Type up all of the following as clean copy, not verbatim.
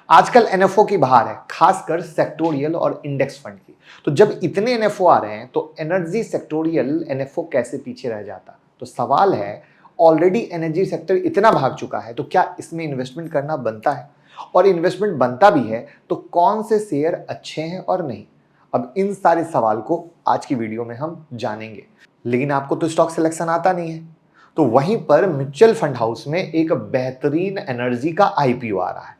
आजकल एनएफओ की बहार है, खासकर सेक्टोरियल और इंडेक्स फंड की। तो जब इतने एनएफओ आ रहे हैं तो एनर्जी सेक्टोरियल एनएफओ कैसे पीछे रह जाता? तो सवाल है, ऑलरेडी एनर्जी सेक्टर इतना भाग चुका है तो क्या इसमें इन्वेस्टमेंट करना बनता है? और इन्वेस्टमेंट बनता भी है तो कौन से शेयर अच्छे हैं और नहीं? अब इन सारे सवाल को आज की वीडियो में हम जानेंगे। लेकिन आपको तो स्टॉक सिलेक्शन आता नहीं है, तो वहीं पर म्यूचुअल फंड हाउस में एक बेहतरीन एनर्जी का आईपीओ आ रहा है।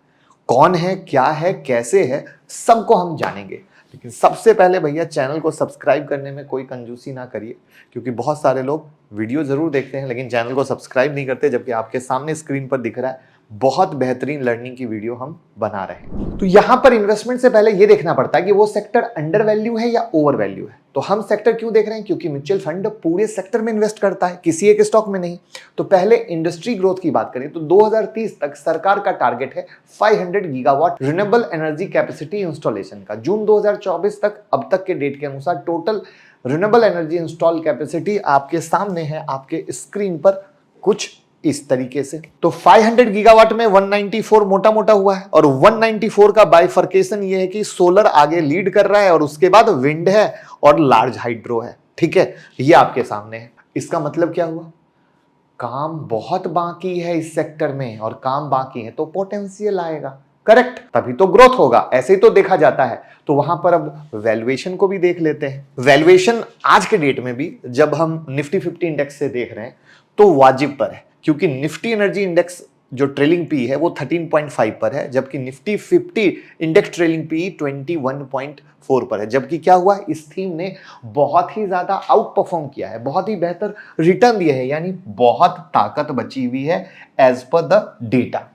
कौन है, क्या है, कैसे है, सबको हम जानेंगे। लेकिन सबसे पहले भैया चैनल को सब्सक्राइब करने में कोई कंजूसी ना करिए, क्योंकि बहुत सारे लोग वीडियो जरूर देखते हैं लेकिन चैनल को सब्सक्राइब नहीं करते, जबकि आपके सामने स्क्रीन पर दिख रहा है बहुत बेहतरीन लर्निंग की वीडियो हम बना रहे हैं। तो यहां पर इन्वेस्टमेंट से पहले यह देखना पड़ता है कि वो सेक्टर अंडर वैल्यू है या ओवर वैल्यू है। तो हम सेक्टर क्यों देख रहे हैं? क्योंकि म्यूचुअल फंड पूरे सेक्टर में इन्वेस्ट करता है, किसी एक स्टॉक में नहीं। तो पहले इंडस्ट्री ग्रोथ की बात करें तो 2030 तक सरकार का टारगेट है 500 gigawatt renewable energy capacity installation का। जून 2024 तक अब तक के डेट के अनुसार total renewable energy install capacity आपके सामने है, आपके स्क्रीन पर कुछ इस तरीके से। तो 500 गीगावाट में 194 मोटा मोटा हुआ है, और 194 का बाइफर्केशन ये है कि सोलर आगे लीड कर रहा है और उसके बाद विंड है और लार्ज हाइड्रो है। ठीक है, ये आपके सामने है। इसका मतलब क्या हुआ? काम बहुत बाकी है इस सेक्टर में, और काम बाकी है तो पोटेंशियल आएगा, करेक्ट? तभी तो ग्रोथ होगा, ऐसे ही तो देखा जाता है। तो वहां पर अब वैल्यूएशन को भी देख लेते हैं। वैल्यूएशन आज के डेट में भी जब हम निफ्टी 50 इंडेक्स से देख रहे हैं तो वाजिब पर है, क्योंकि निफ्टी एनर्जी इंडेक्स जो ट्रेलिंग पी है वो 13.5 पर है, जबकि निफ्टी 50 इंडेक्स ट्रेलिंग पी 21.4 पर है। जबकि क्या हुआ, इस थीम ने बहुत ही ज्यादा आउट परफॉर्म किया है, बहुत ही बेहतर रिटर्न दिए है, यानी बहुत ताकत बची हुई है एज पर द डेटा।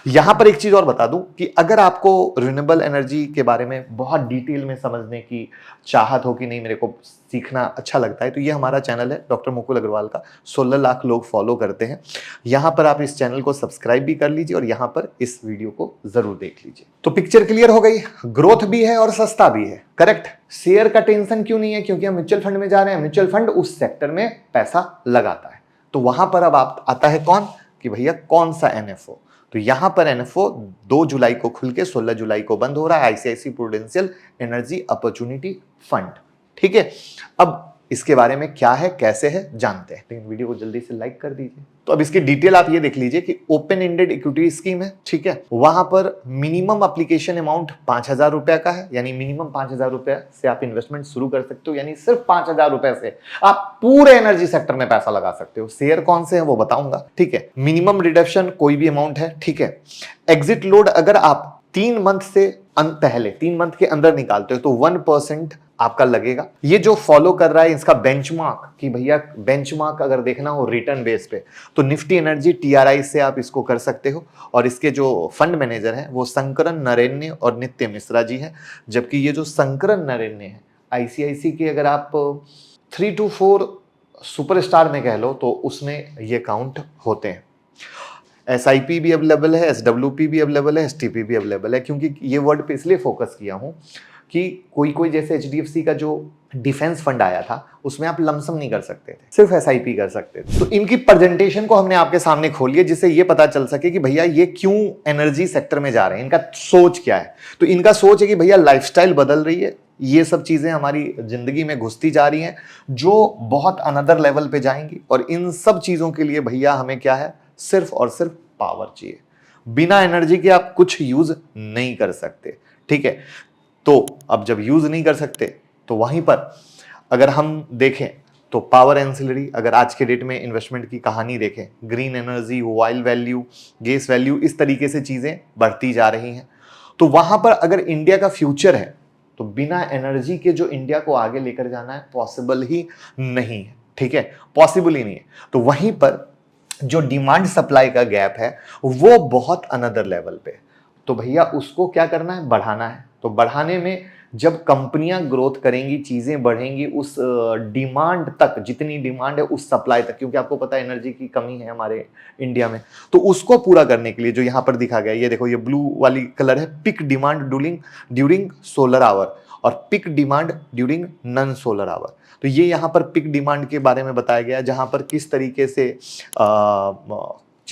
यहां पर एक चीज और बता दूं कि अगर आपको रिन्यूएबल एनर्जी के बारे में बहुत डिटेल में समझने की चाहत हो कि नहीं, मेरे को सीखना अच्छा लगता है, तो ये हमारा चैनल है डॉक्टर मुकुल अग्रवाल का। 16 लाख लोग फॉलो करते हैं। यहां पर आप इस चैनल को सब्सक्राइब भी कर लीजिए और यहां पर इस वीडियो को जरूर देख लीजिए। तो पिक्चर क्लियर हो गई, ग्रोथ भी है और सस्ता भी है, करेक्ट? शेयर का टेंशन क्यों नहीं है? क्योंकि हम म्यूचुअल फंड में जा रहे हैं, म्यूचुअल फंड उस सेक्टर में पैसा लगाता है। तो वहां पर अब आप आता है कौन कि भैया कौन सा एनएफओ। तो यहां पर एनएफओ 2 जुलाई को खुल के 16 जुलाई को बंद हो रहा है, ICICI Prudential energy opportunity fund. ठीक है, अब इसके बारे में क्या है, कैसे है, जानते हैं। लेकिन वीडियो को जल्दी से लाइक कर दीजिए। तो अब इसकी डिटेल आप ये देख लीजिए कि ओपन एंडेड इक्विटी स्कीम है, ठीक है। वहां पर मिनिमम एप्लीकेशन अमाउंट 5,000 रुपए का है, यानी मिनिमम 5,000 रुपए से आप इन्वेस्टमेंट शुरू कर सकते हो, यानी सिर्फ 5,000 रुपए से आप पूरे एनर्जी सेक्टर में पैसा लगा सकते हो। शेयर कौन से हैं वो बताऊंगा, ठीक है। मिनिमम रिडक्शन कोई भी अमाउंट है, ठीक है। एग्जिट लोड अगर आप 3 मंथ से पहले 3 मंथ के अंदर निकालते हो तो 1% आपका लगेगा। ये जो फॉलो कर रहा है इसका बेंचमार्क, कि भैया बेंचमार्क अगर देखना हो रिटर्न बेस पे तो निफ्टी एनर्जी टीआरआई से आप इसको कर सकते हो। और इसके जो फंड मैनेजर हैं वो शंकरन नरेन्य और नित्य मिश्रा जी हैं। जबकि ये जो शंकरन नरेन्य है आईसीआईसी के, अगर आप 3 to 4 सुपरस्टार में कह लो तो उसमें ये काउंट होते हैं। एसआईपी भी अवेलेबल है, एसडब्ल्यूपी भी अवेलेबल है, एसटीपी भी अवेलेबल है। क्योंकि ये वर्ड पे इसलिए फोकस किया हूं कि कोई जैसे एचडीएफसी का जो डिफेंस फंड आया था उसमें आप लमसम नहीं कर सकते थे, सिर्फ एसआईपी कर सकते थे। तो इनकी प्रेजेंटेशन को हमने आपके सामने खोली है जिससे ये पता चल सके कि भैया ये क्यों एनर्जी सेक्टर में जा रहे हैं, इनका सोच क्या है। तो इनका सोच है कि भैया लाइफस्टाइल बदल रही है, ये सब चीजें हमारी जिंदगी में घुसती जा रही हैं जो बहुत अनदर लेवल पे जाएंगी, और इन सब चीजों के लिए भैया हमें क्या है, सिर्फ और सिर्फ पावर चाहिए। बिना एनर्जी के आप कुछ यूज नहीं कर सकते, ठीक है। तो अब जब यूज नहीं कर सकते तो वहीं पर अगर हम देखें तो पावर एंसिलरी, अगर आज के डेट में इन्वेस्टमेंट की कहानी देखें, green energy, oil value, gas value, इस तरीके से चीजें बढ़ती जा रही हैं। तो वहां पर अगर इंडिया का फ्यूचर है तो बिना एनर्जी के जो इंडिया को आगे लेकर जाना है पॉसिबल ही नहीं है, ठीक है, पॉसिबल ही नहीं है। तो वहीं पर जो डिमांड सप्लाई का गैप है वो बहुत अनदर लेवल पे, तो भैया उसको क्या करना है, बढ़ाना है। तो बढ़ाने में जब कंपनियां ग्रोथ करेंगी, चीजें बढ़ेंगी उस डिमांड तक, जितनी डिमांड है उस सप्लाई तक, क्योंकि आपको पता है एनर्जी की कमी है हमारे इंडिया में। तो उसको पूरा करने के लिए जो यहां पर दिखा गया, ये देखो, ये ब्लू वाली कलर है, peak demand during solar hour और peak demand during non solar hour. तो ये यहां पर पिक डिमांड के बारे में बताया गया, जहां पर किस तरीके से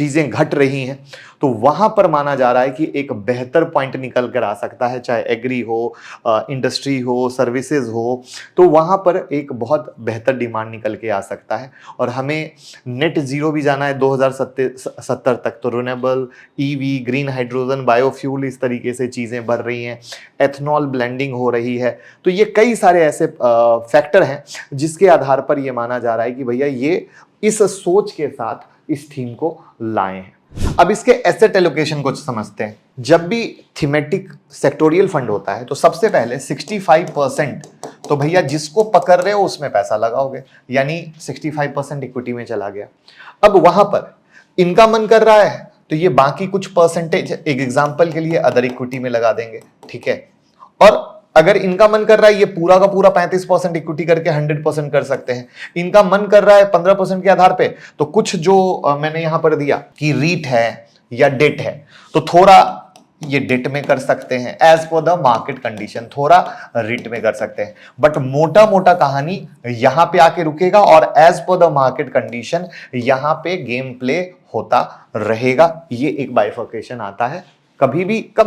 चीज़ें घट रही हैं, तो वहाँ पर माना जा रहा है कि एक बेहतर पॉइंट निकल कर आ सकता है, चाहे एग्री हो, इंडस्ट्री हो, सर्विसेज हो, तो वहाँ पर एक बहुत बेहतर डिमांड निकल के आ सकता है। और हमें नेट ज़ीरो भी जाना है 2070 तक, तो renewable, EV, green hydrogen, biofuel, इस तरीके से चीज़ें बढ़ रही हैं, एथनॉल ब्लेंडिंग हो रही है। तो ये कई सारे ऐसे फैक्टर हैं जिसके आधार पर ये माना जा रहा है कि भैया ये इस सोच के साथ इस थीम को लाए हैं। अब इसके एसेट एलोकेशन को समझते हैं। जब भी थीमेटिक सेक्टोरियल फंड होता है तो सबसे पहले 65% तो भैया जिसको पकड़ रहे हो उसमें पैसा लगाओगे, यानी 65% इक्विटी में चला गया। अब वहां पर इनका मन कर रहा है तो ये बाकी कुछ परसेंटेज एक एग्जांपल के लिए अदर इक्विटी में लगा देंगे, ठीक है। और अगर इनका मन कर रहा है ये पूरा का पूरा 35% इक्विटी करके 100% कर सकते हैं। इनका मन कर रहा है 15% के आधार पे, तो कुछ जो मैंने यहां पर दिया कि रीट है या डेट है, तो थोड़ा ये डेट में कर सकते हैं as per the market condition, थोड़ा रीट में कर सकते हैं। बट मोटा मोटा कहानी यहां पे आके रुकेगा और as per the market condition यहां पे गेम प्ले होता रहेगा। ये एक बाइफर्केशन आता है कभी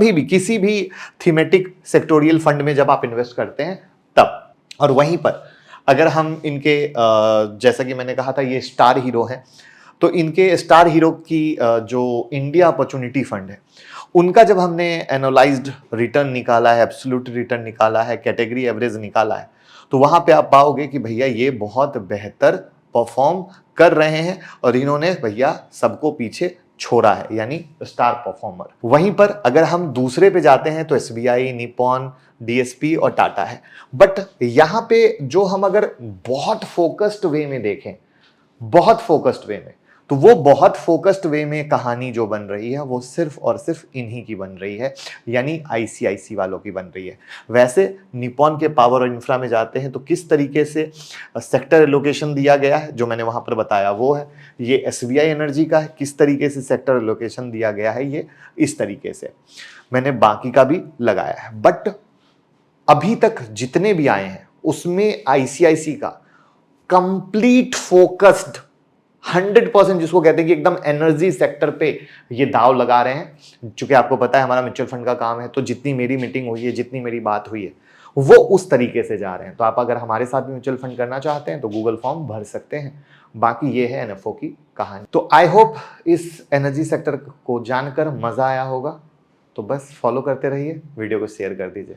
भी किसी भी थीमेटिक सेक्टोरियल फंड में जब आप इन्वेस्ट करते हैं तब। और वहीं पर अगर हम इनके जैसा कि मैंने कहा था ये स्टार हीरो हैं, तो इनके स्टार हीरो की जो इंडिया अपॉर्चुनिटी फंड है उनका जब हमने एनालाइज्ड रिटर्न निकाला है, एब्सोल्यूट रिटर्न निकाला है, कैटेगरी एवरेज निकाला है, तो वहां पे आप पाओगे कि भैया ये बहुत बेहतर परफॉर्म कर रहे हैं और इन्होंने भैया सबको पीछे छोड़ा है, यानी स्टार परफॉर्मर। वहीं पर अगर हम दूसरे पे जाते हैं तो एसबीआई, निप्पॉन, डीएसपी और टाटा है। बट यहां पे जो हम अगर बहुत फोकस्ड वे में देखें, बहुत फोकस्ड वे में, तो वो बहुत फोकस्ड वे में कहानी जो बन रही है वो सिर्फ और सिर्फ इन्हीं की बन रही है, यानी आईसीआईसी वालों की बन रही है। वैसे निप्पॉन के पावर और इंफ्रा में जाते हैं तो किस तरीके से सेक्टर एलोकेशन दिया गया है जो मैंने वहां पर बताया वो है। ये एसबीआई एनर्जी का है, किस तरीके से सेक्टर एलोकेशन दिया गया है ये इस तरीके से। मैंने बाकी का भी लगाया है, बट अभी तक जितने भी आए हैं उसमें आईसीआईसी का कंप्लीट फोकस्ड 100%, जिसको कहते हैं कि एकदम एनर्जी सेक्टर पे ये दाव लगा रहे हैं। चूंकि आपको पता है हमारा म्यूचुअल फंड का काम है, तो जितनी मेरी मीटिंग हुई है, जितनी मेरी बात हुई है, वो उस तरीके से जा रहे हैं। तो आप अगर हमारे साथ भी म्यूचुअल फंड करना चाहते हैं तो गूगल फॉर्म भर सकते हैं। बाकी ये है एनएफओ की कहानी। तो आई होप इस एनर्जी सेक्टर को जानकर मजा आया होगा। तो बस फॉलो करते रहिए, वीडियो को शेयर कर दीजिए।